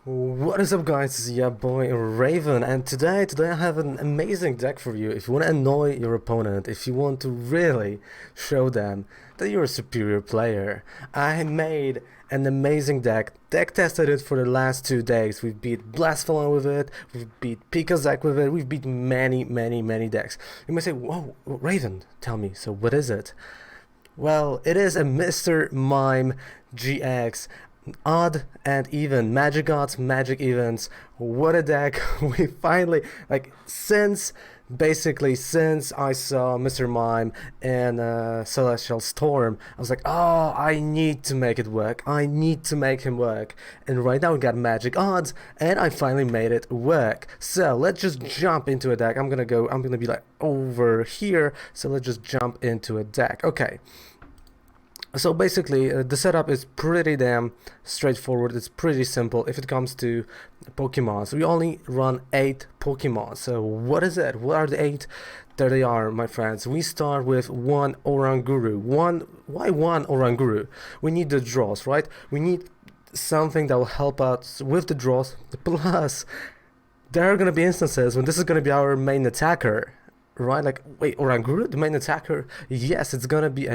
What is up, guys? This is your boy Raven, and today I have an amazing deck for you. If you want to annoy your opponent, if you want to really show them that you're a superior player, I made an amazing deck tested it for the last 2 days. We've beat Blastphone with it, we've beat ptcg with it, we've beat many decks. You may say, whoa, Raven, tell me, so what is it? Well, it is a Mr. Mime GX. Odd and even, magic odds, magic evens. What a deck. We finally, since I saw Mr. Mime and Celestial Storm, I was like, oh, I need to make it work. I need to make him work. And right now we got magic odds, and I finally made it work. So let's just jump into a deck. I'm gonna be like over here. So let's just jump into a deck. Okay. So basically, the setup is pretty damn straightforward. It's pretty simple if it comes to Pokemon. So we only run 8 Pokemon. So what is it? What are the 8? There they are, my friends. We start with one Oranguru. Why one Oranguru? We need the draws, right? We need something that will help us with the draws. Plus, there are going to be instances when this is going to be our main attacker. Right, like, wait, Oranguru, the main attacker? Yes, it's gonna be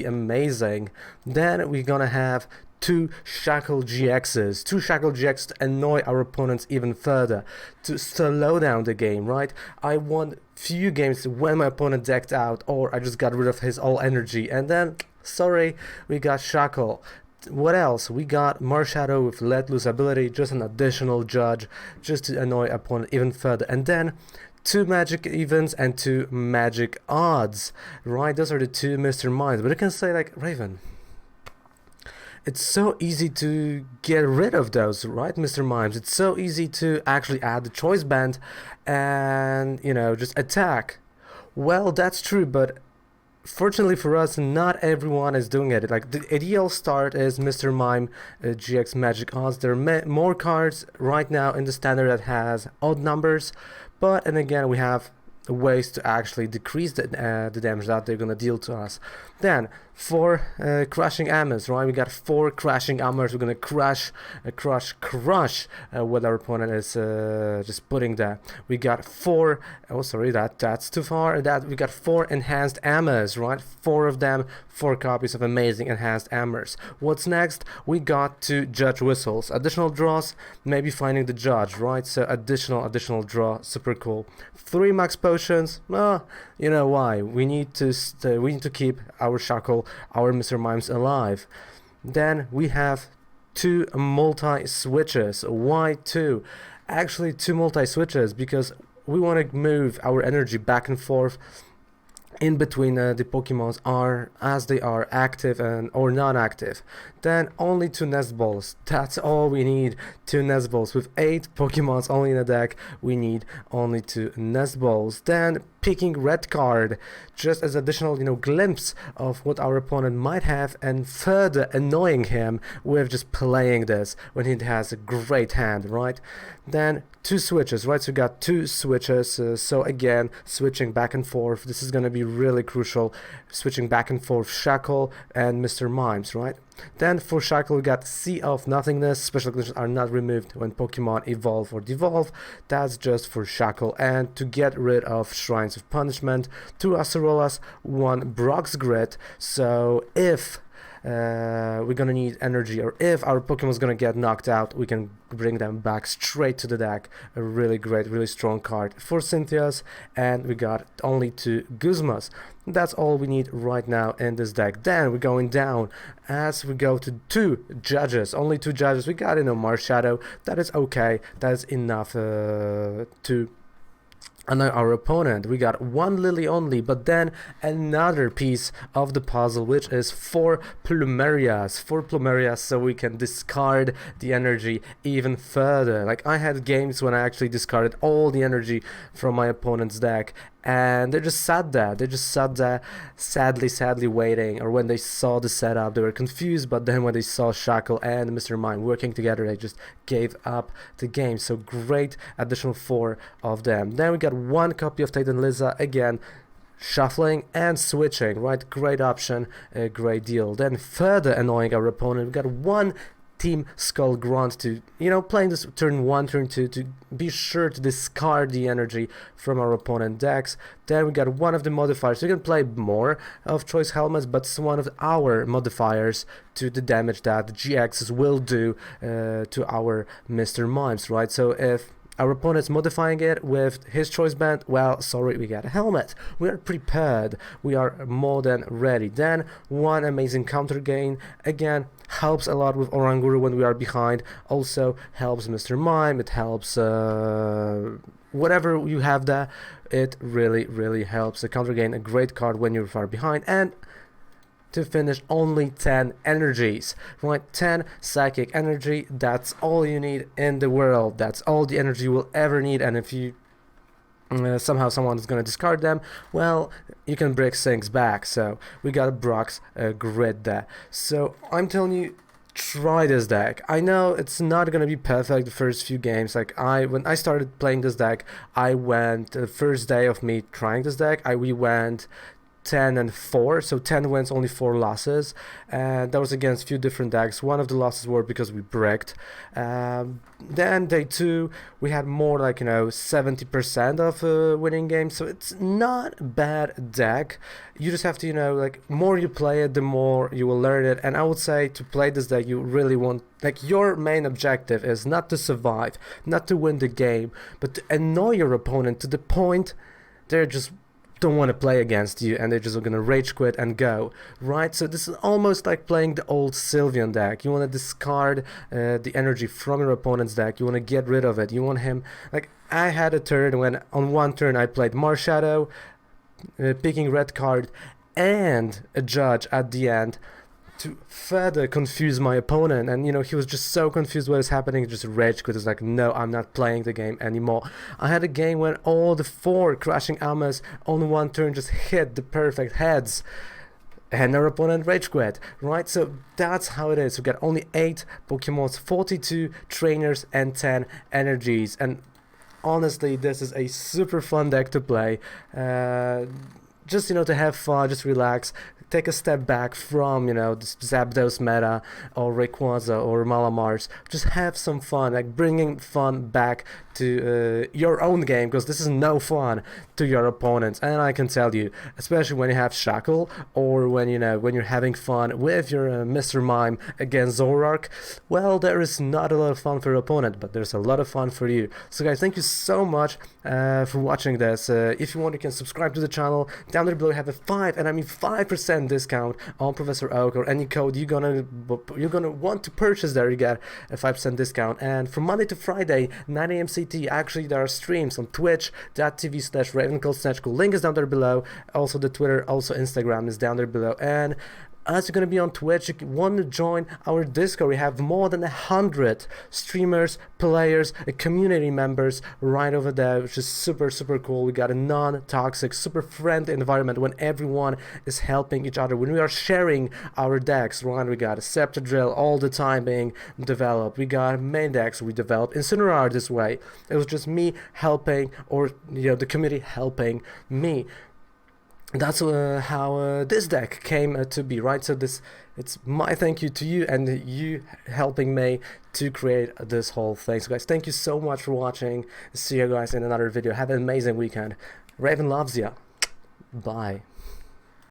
amazing. Then we're gonna have 2 Shuckle GXs, 2 Shuckle GXs to annoy our opponents even further, to slow down the game, right? I won few games when my opponent decked out, or I just got rid of his all energy, and then, sorry, we got Shuckle. What else? We got Marshadow with Let Loose ability, just an additional judge, just to annoy opponent even further, and then 2 magic evens and 2 magic odds, right? Those are the 2 Mr. Mimes. But you can say, like, Raven, it's so easy to get rid of those, right, Mr. Mimes? It's so easy to actually add the choice band and, you know, just attack. Well, that's true, but fortunately for us, not everyone is doing it. Like, the ideal start is Mr. Mime GX Magic Odds. There are more cards right now in the standard that has odd numbers, but, and again, we have ways to actually decrease the damage that they're gonna deal to us. Then 4 crushing hammers, right? We got 4 crushing hammers. We're gonna crush what our opponent is just putting there. We got 4. Oh, sorry, that's too far. That we got 4 enhanced hammers, right? 4 of them, 4 copies of amazing enhanced hammers. What's next? We got 2 judge whistles, additional draws, maybe finding the judge, right? So additional draw, super cool. 3 max potions. You know why? We need to keep our Shuckle, our Mr. Mimes alive. Then we have 2 multi switches. Why 2? Actually, 2 multi switches because we want to move our energy back and forth in between the Pokemons are as they are active and or non-active. Then only 2 nest balls. That's all we need. 2 nest balls. With 8 Pokemons only in the deck, we need only 2 nest balls. Then picking red card, just as additional, you know, glimpse of what our opponent might have, and further annoying him with just playing this when he has a great hand, right? Then 2 switches, right? So we got 2 switches. So again, switching back and forth. This is gonna be really crucial. Switching back and forth, Shuckle and Mr. Mimes, right? Then for Shuckle we got Sea of Nothingness. Special conditions are not removed when Pokemon evolve or devolve. That's just for Shuckle. And to get rid of Shrines of Punishment, 2 Acerolas, 1 Brock's Grit. So if we're gonna need energy, or if our Pokemon's gonna get knocked out, we can bring them back straight to the deck. A really great, really strong card for Cynthia's, and we got only 2 Guzmas. That's all we need right now in this deck. Then we're going down as we go to 2 judges, only 2 judges. We got, you know, Marshadow. That is okay. That is enough to annoy our opponent. We got 1 Lily only, but then another piece of the puzzle, which is 4 Plumerias. 4 Plumerias, so we can discard the energy even further. Like, I had games when I actually discarded all the energy from my opponent's deck, and they just sat there, sadly waiting. Or when they saw the setup, they were confused, but then when they saw Shuckle and Mr. Mime working together, they just gave up the game. So great additional 4 of them. Then we got 1 copy of Titan Liza, again shuffling and switching, right? Great option, a great deal. Then further annoying our opponent, we got 1 Team Skull Grunt to, you know, playing this turn 1, turn 2 to be sure to discard the energy from our opponent decks. Then we got one of the modifiers. You can play more of choice helmets, but it's one of our modifiers to the damage that the GXs will do to our Mr. Mimes, right? So if our opponent's modifying it with his choice band, well, sorry, we got a helmet. We are prepared. We are more than ready. Then one amazing counter gain. Again, helps a lot with Oranguru when we are behind. Also helps Mr. Mime. It helps whatever you have there. It really helps. The counter gain, a great card when you're far behind. And to finish, only 10 energies, right? 10 psychic energy, that's all you need in the world. That's all the energy you will ever need. And if you somehow someone is going to discard them, well, you can bring things back. So we got a Brock's grid there. So I'm telling you, try this deck. I know it's not gonna be perfect the first few games. Like when I started playing this deck, I went the first day of me trying this deck, we went 10-4, so 10 wins, only 4 losses, and that was against a few different decks. One of the losses were because we bricked. Then day 2 we had more like, you know, 70% of winning games, so it's not a bad deck. You just have to, you know, like, more you play it, the more you will learn it. And I would say to play this deck, you really want, like, your main objective is not to survive, not to win the game, but to annoy your opponent to the point they're just don't want to play against you and they're just gonna rage quit and go, right? So this is almost like playing the old Sylveon deck. You want to discard the energy from your opponent's deck. You want to get rid of it. You want him, like, I had a turn when on one turn I played Marshadow, picking red card and a judge at the end to further confuse my opponent. And, you know, he was just so confused what is happening, just rage quit. It's like, no, I'm not playing the game anymore. I had a game when all the 4 crashing Amas on one turn just hit the perfect heads and our opponent rage quit, right? So that's how it is. We got only 8 Pokemons, 42 trainers and 10 energies. And honestly, this is a super fun deck to play. Just, you know, to have fun, just relax, take a step back from, you know, this Zapdos meta or Rayquaza or Malamars. Just have some fun, like bringing fun back to your own game, because this is no fun to your opponents. And I can tell you, especially when you have Shuckle, or when, you know, when you're having fun with your Mr. Mime against Zoroark, well, there is not a lot of fun for your opponent, but there's a lot of fun for you. So guys, thank you so much for watching this. If you want, you can subscribe to the channel. Down there below, you have a 5% discount on Professor Oak, or any code you're gonna want to purchase there. You get a 5% discount. And from Monday to Friday, 9 AM CT, actually there are streams on twitch.tv/RavenCalledSnejku. Link is down there below. Also the Twitter, also Instagram is down there below. And as you're going to be on Twitch, if you want to join our Discord, we have more than 100 streamers, players, community members right over there, which is super cool. We got a non-toxic, super friendly environment when everyone is helping each other, when we are sharing our decks, right? We got a Scepter Drill all the time being developed. We got main decks we developed Incineroar this way. It was just me helping, or, you know, the community helping me. That's how this deck came to be, right? So it's my thank you to you, and you helping me to create this whole thing. So guys, thank you so much for watching. See you guys in another video. Have an amazing weekend. Raven loves ya. Bye.